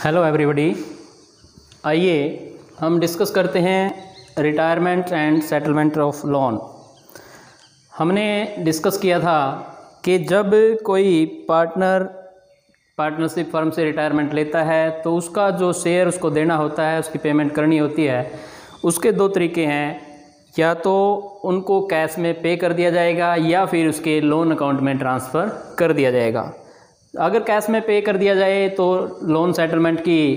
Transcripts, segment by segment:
Hello everybody, आइए हम discuss करते हैं retirement and settlement of loan. हमने डिस्कस किया था कि जब कोई पार्टनरशिप फर्म से रिटायरमेंट लेता है तो उसका जो शेयर उसको देना होता है, उसकी पेमेंट करनी होती है। उसके दो तरीके हैं, या तो उनको कैश में पे कर दिया जाएगा या फिर उसके लोन अकाउंट में ट्रांसफ़र कर दिया जाएगा। अगर कैश में पे कर दिया जाए तो लोन सेटलमेंट की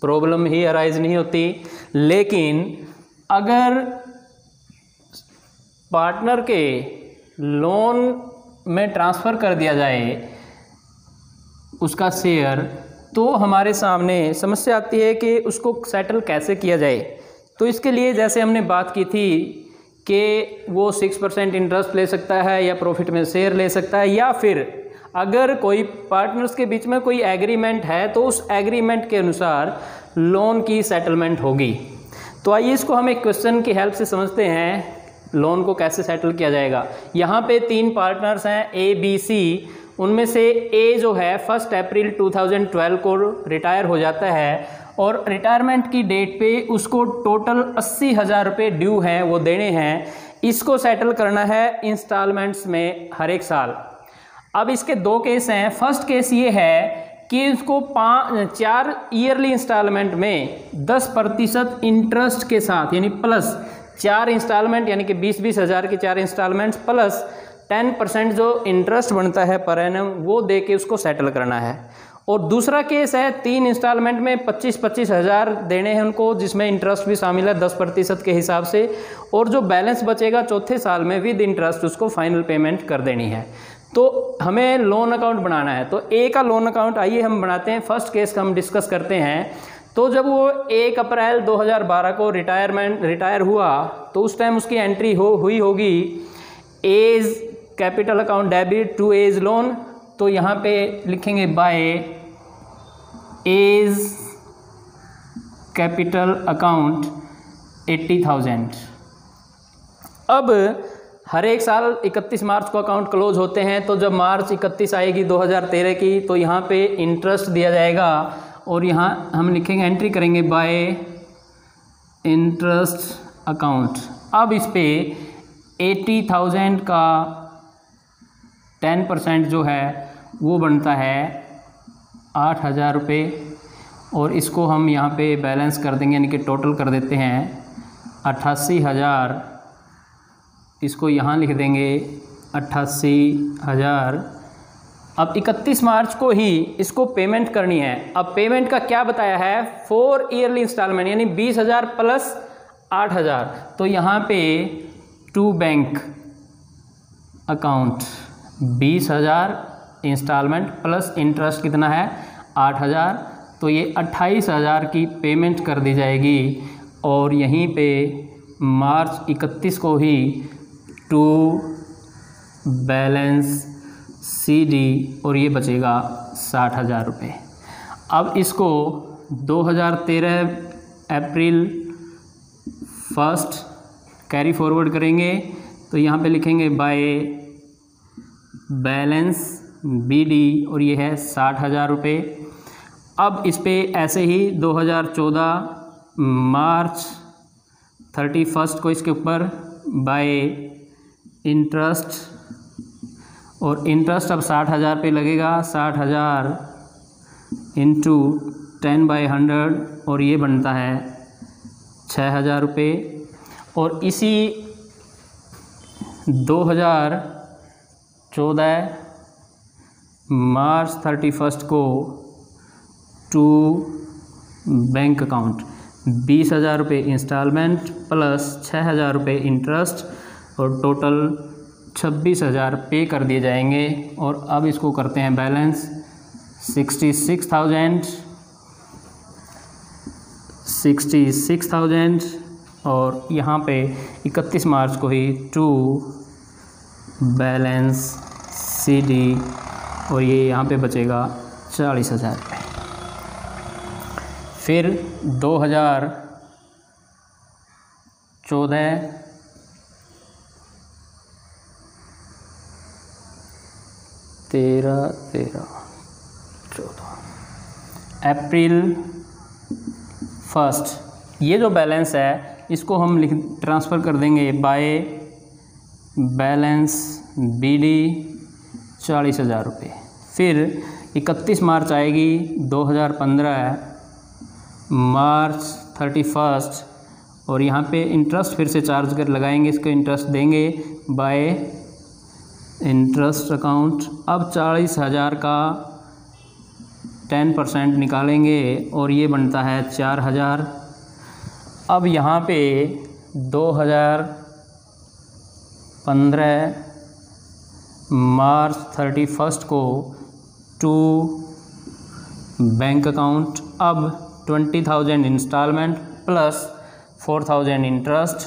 प्रॉब्लम ही अराइज नहीं होती, लेकिन अगर पार्टनर के लोन में ट्रांसफ़र कर दिया जाए उसका शेयर, तो हमारे सामने समस्या आती है कि उसको सेटल कैसे किया जाए। तो इसके लिए जैसे हमने बात की थी कि वो 6% इंटरेस्ट ले सकता है या प्रॉफिट में शेयर ले सकता है, या फिर अगर कोई पार्टनर्स के बीच में कोई एग्रीमेंट है तो उस एग्रीमेंट के अनुसार लोन की सेटलमेंट होगी। तो आइए इसको हम एक क्वेश्चन की हेल्प से समझते हैं, लोन को कैसे सेटल किया जाएगा। यहाँ पे 3 पार्टनर्स हैं A, B, C। उनमें से A जो है 1 अप्रैल 2012 को रिटायर हो जाता है और रिटायरमेंट की डेट पे उसको टोटल 80,000 रुपये ड्यू हैं, वो देने हैं। इसको सेटल करना है इंस्टॉलमेंट्स में हर एक साल। अब इसके 2 केस हैं। फर्स्ट केस ये है कि उसको 4 ईयरली इंस्टॉलमेंट में 10% इंटरेस्ट के साथ, यानी प्लस 4 इंस्टॉलमेंट यानी कि 20-20 हज़ार की 4 इंस्टॉलमेंट्स प्लस 10% जो इंटरेस्ट बनता है पर एनम, वो दे के उसको सेटल करना है। और दूसरा केस है 3 इंस्टॉलमेंट में 25-25 हज़ार देने हैं उनको, जिसमें इंटरेस्ट भी शामिल है 10% के हिसाब से, और जो बैलेंस बचेगा चौथे साल में विद इंटरेस्ट उसको फाइनल पेमेंट कर देनी है। तो हमें लोन अकाउंट बनाना है, तो ए का लोन अकाउंट आइए हम बनाते हैं। फर्स्ट केस का हम डिस्कस करते हैं। तो जब वो 1 अप्रैल 2012 को रिटायर हुआ तो उस टाइम उसकी एंट्री हुई होगी as capital account debit to as loan. तो यहाँ पे लिखेंगे बाय एज कैपिटल अकाउंट 80,000। अब हर एक साल 31 मार्च को अकाउंट क्लोज होते हैं, तो जब मार्च 31 आएगी 2013 की तो यहाँ पे इंटरेस्ट दिया जाएगा और यहाँ हम लिखेंगे, एंट्री करेंगे बाय इंटरेस्ट अकाउंट। अब इस पे 80,000 का 10% जो है वो बनता है 8,000 रुपये, और इसको हम यहाँ पे बैलेंस कर देंगे, यानी कि टोटल कर देते हैं 88,000। इसको यहाँ लिख देंगे 88,000। अब 31 मार्च को ही इसको पेमेंट करनी है। अब पेमेंट का क्या बताया है, 4 ईयरली इंस्टॉलमेंट यानी 20,000 प्लस 8,000। तो यहाँ पे to bank account 20,000 instalment plus interest कितना है 8,000, तो ये 28,000 की पेमेंट कर दी जाएगी। और यहीं पे मार्च 31 को ही टू बैलेंस CD, और ये बचेगा 60,000 रुपये। अब इसको 2013 अप्रैल 1 कैरी फॉरवर्ड करेंगे, तो यहाँ पे लिखेंगे बाय बैलेंस BD, और ये है 60,000 रुपये। अब इस पे ऐसे ही 2014 मार्च 31 को इसके ऊपर बाय इंटरेस्ट, और इंटरेस्ट अब 60,000 पे लगेगा, 60,000 इंटू 10/100, और ये बनता है 6,000 रुपये। और इसी 2014 मार्च 31 को टू बैंक अकाउंट 20,000 रुपये इंस्टॉलमेंट प्लस 6,000 रुपये इंटरेस्ट, और टोटल 26,000 पे कर दिए जाएंगे। और अब इसको करते हैं बैलेंस 66,000, और यहाँ पे 31 मार्च को ही टू बैलेंस CD, और ये यहाँ पे बचेगा 40,000 रुपये। फिर 2014 13, 14 अप्रैल 1 ये जो बैलेंस है इसको हम ट्रांसफ़र कर देंगे बाय बैलेंस BD 40,000 रुपये। फिर 31 मार्च आएगी 2015, मार्च 31 और यहाँ पे इंटरेस्ट फिर से चार्ज कर लगाएंगे, इसको इंटरेस्ट देंगे बाय इंटरेस्ट अकाउंट। अब 40,000 का 10% निकालेंगे और ये बनता है 4,000। अब यहाँ पे 2015 मार्च 31 को टू बैंक अकाउंट। अब 20,000 इंस्टॉलमेंट प्लस 4,000 इंटरेस्ट,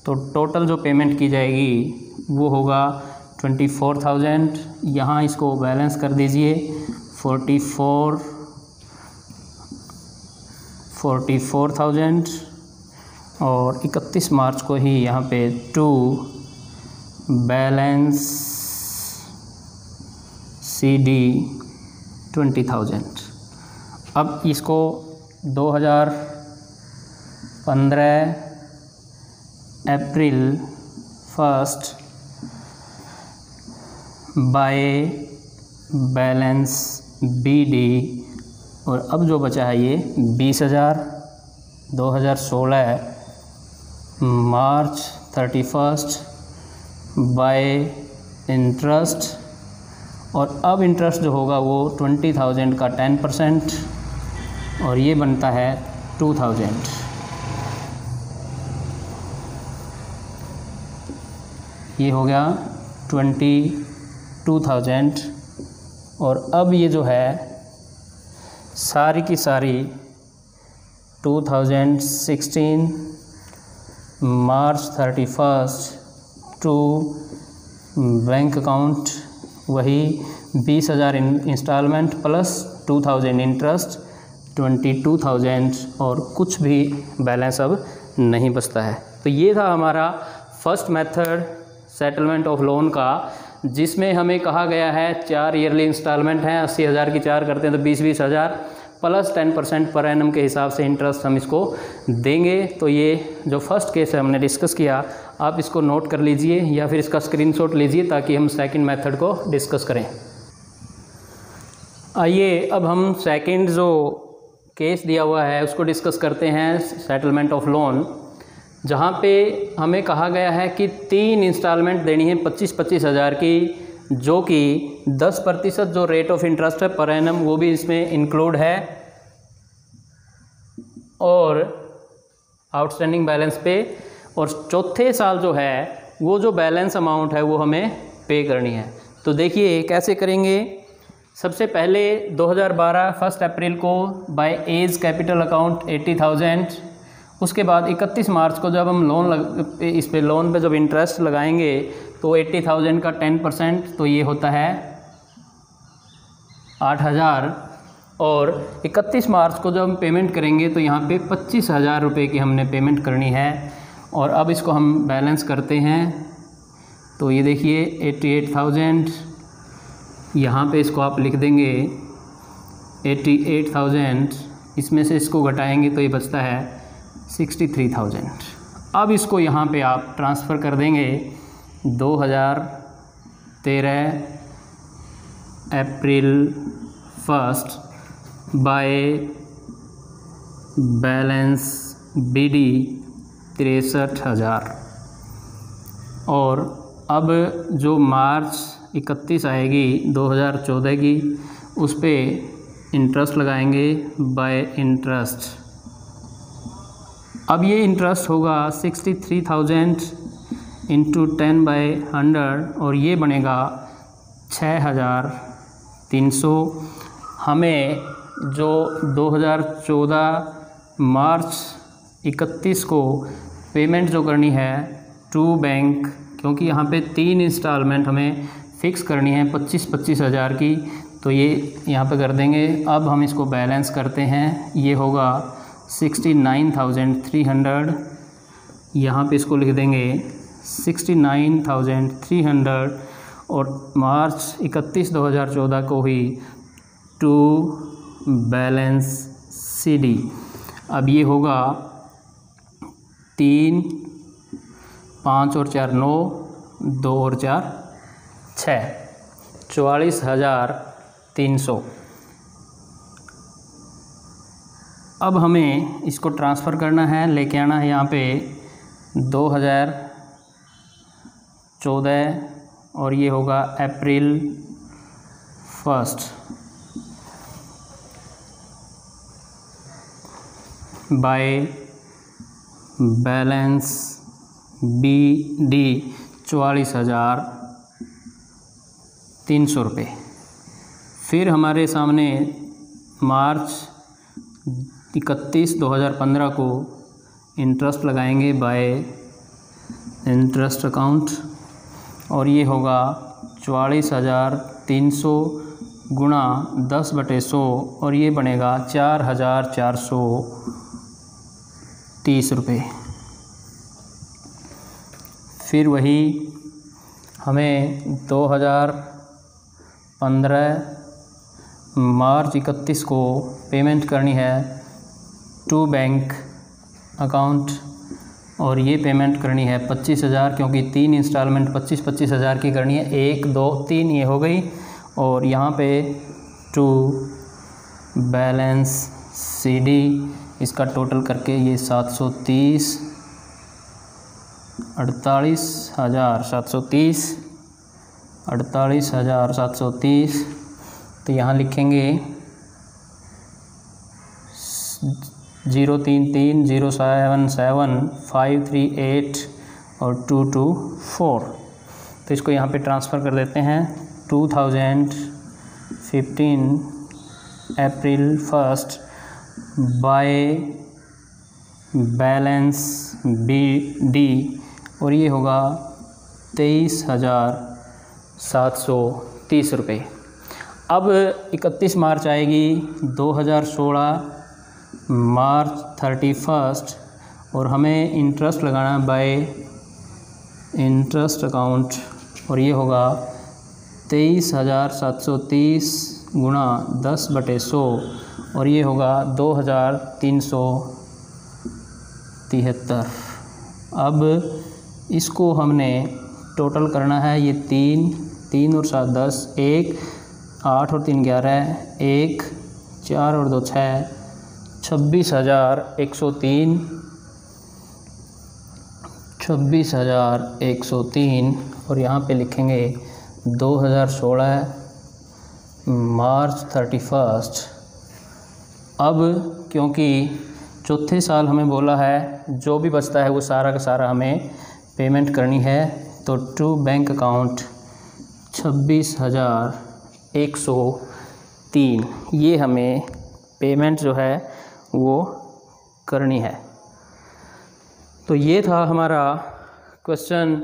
तो टोटल जो पेमेंट की जाएगी वो होगा 24,000। यहाँ इसको बैलेंस कर दीजिए 44,000 और 31 मार्च को ही यहाँ पे टू बैलेंस CD 20,000। अब इसको 2015 अप्रैल 1 बाय बैलेंस BD और अब जो बचा है ये 20,000 2016 मार्च 31 बाय इंटरेस्ट और अब इंटरेस्ट जो होगा वो 20,000 का 10% और ये बनता है 2,000। ये हो गया 22,000 और अब ये जो है सारी की सारी 2016 मार्च 31 टू बैंक अकाउंट, वही 20,000 इंस्टॉलमेंट प्लस 2,000 इंटरेस्ट 22,000 और कुछ भी बैलेंस अब नहीं बचता है। तो ये था हमारा first method settlement of loan का, जिसमें हमें कहा गया है 4 ईयरली इंस्टॉलमेंट हैं, 80,000 की 4 करते हैं तो 20,000 प्लस 10% पर एनम के हिसाब से इंटरेस्ट हम इसको देंगे। तो ये जो फर्स्ट केस है हमने डिस्कस किया, आप इसको नोट कर लीजिए या फिर इसका स्क्रीनशॉट लीजिए ताकि हम सेकंड मेथड को डिस्कस करें। आइए अब हम सेकंड जो केस दिया हुआ है उसको डिस्कस करते हैं, सेटलमेंट ऑफ लोन, जहाँ पे हमें कहा गया है कि 3 इंस्टॉलमेंट देनी है 25,000 की, जो कि 10% जो रेट ऑफ इंटरेस्ट है पर एनम वो भी इसमें इंक्लूड है और आउटस्टैंडिंग बैलेंस पे, और चौथे साल जो है वो जो बैलेंस अमाउंट है वो हमें पे करनी है। तो देखिए कैसे करेंगे। सबसे पहले 2012 1 अप्रैल को बाय एज कैपिटल अकाउंट 80,000, उसके बाद 31 मार्च को जब हम इस पे लोन पे जब इंटरेस्ट लगाएंगे तो 80,000 का 10%, तो ये होता है 8,000 और 31 मार्च को जब हम पेमेंट करेंगे तो यहाँ पे 25,000 रुपये की हमने पेमेंट करनी है। और अब इसको हम बैलेंस करते हैं तो ये देखिए 88,000, यहाँ पे इसको आप लिख देंगे 88,000, इसमें से इसको घटाएंगे तो ये बचता है 63,000। अब इसको यहाँ पे आप ट्रांसफ़र कर देंगे 2013 अप्रैल 1 बाय बैलेंस BD 63,000 और अब जो मार्च 31 आएगी 2014 की उस पे इंटरेस्ट लगाएंगे बाय इंटरेस्ट। अब ये इंटरेस्ट होगा 63,000 इंटू 10/100 और ये बनेगा 6,300। हमें जो 2014 मार्च 31 को पेमेंट जो करनी है टू बैंक, क्योंकि यहाँ पे 3 इंस्टॉलमेंट हमें फ़िक्स करनी है 25,000 की, तो ये यहाँ पे कर देंगे। अब हम इसको बैलेंस करते हैं, ये होगा 69,300, यहाँ पे इसको लिख देंगे 69,300 और मार्च 31 2014 को ही टू बैलेंस CD। अब ये होगा 3, 5 और 4 9, 2 और 4 6, 44,300। अब हमें इसको ट्रांसफ़र करना है, लेके आना है यहाँ पे 2014 और ये होगा अप्रैल 1 बाय बैलेंस BD 44,300 रुपये। फिर हमारे सामने मार्च 31, 2015 को इंटरेस्ट लगाएंगे बाय इंटरेस्ट अकाउंट और ये होगा 44,300 गुणा 10/100 और ये बनेगा 4,430 रुपये। फिर वही हमें 2015 मार्च 31 को पेमेंट करनी है टू बैंक अकाउंट और ये पेमेंट करनी है 25,000, क्योंकि 3 इंस्टॉलमेंट 25-25 हज़ार की करनी है। 1 2 3 ये हो गई और यहाँ पे टू बैलेंस CD इसका टोटल करके ये 730 48,730 48,730। तो यहाँ लिखेंगे 033077538 और 224। तो इसको यहाँ पे ट्रांसफ़र कर देते हैं। 2015 अप्रैल 1 बाय बैलेंस BD और ये होगा 23,730 रुपये। अब 31 मार्च आएगी 2016 मार्च 31 और हमें इंटरेस्ट लगाना बाय इंटरेस्ट अकाउंट और ये होगा 23,730 गुणा 10/100 और ये होगा 2,373। अब इसको हमने टोटल करना है। ये 3 और 7 10, 1 8 और 3 11, 1 4 और 2 6, 26,103 26,103 और यहाँ पे लिखेंगे 2016 मार्च 31। अब क्योंकि चौथे साल हमें बोला है जो भी बचता है वो सारा का सारा हमें पेमेंट करनी है, तो टू बैंक अकाउंट 26,103 ये हमें पेमेंट जो है वो करनी है। तो ये था हमारा क्वेश्चन।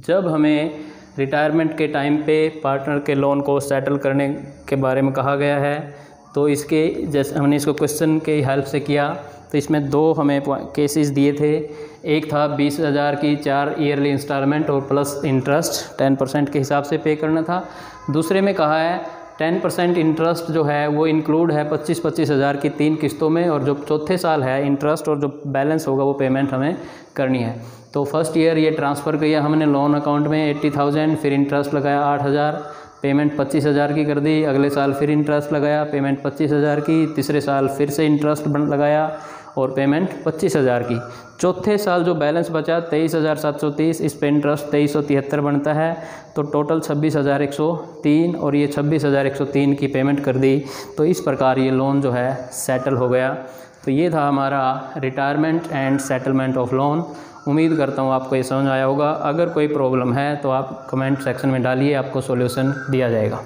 जब हमें रिटायरमेंट के टाइम पे पार्टनर के लोन को सेटल करने के बारे में कहा गया है, तो इसके जैसे हमने इसको क्वेश्चन के हेल्प से किया, तो इसमें 2 हमें केसेस दिए थे। एक था 20,000 की 4 ईयरली इंस्टॉलमेंट और प्लस इंटरेस्ट 10% के हिसाब से पे करना था। दूसरे में कहा है 10% इंटरेस्ट जो है वो इंक्लूड है 25-25 हज़ार की 3 किस्तों में, और जो चौथे साल है इंटरेस्ट और जो बैलेंस होगा वो पेमेंट हमें करनी है। तो फर्स्ट ईयर ये ट्रांसफ़र किया हमने लोन अकाउंट में 80,000, फिर इंटरेस्ट लगाया 8,000, पेमेंट 25,000 की कर दी। अगले साल फिर इंटरेस्ट लगाया, पेमेंट 25,000 की। तीसरे साल फिर से इंटरेस्ट लगाया और पेमेंट 25,000 की। चौथे साल जो बैलेंस बचा 23,730, इस पे इंटरेस्ट 2373 बनता है, तो टोटल 26,103 और ये 26,103 की पेमेंट कर दी। तो इस प्रकार ये लोन जो है सेटल हो गया। तो ये था हमारा retirement and settlement of loan. उम्मीद करता हूँ आपको ये समझ आया होगा। अगर कोई प्रॉब्लम है तो आप कमेंट सेक्शन में डालिए, आपको सॉल्यूशन दिया जाएगा।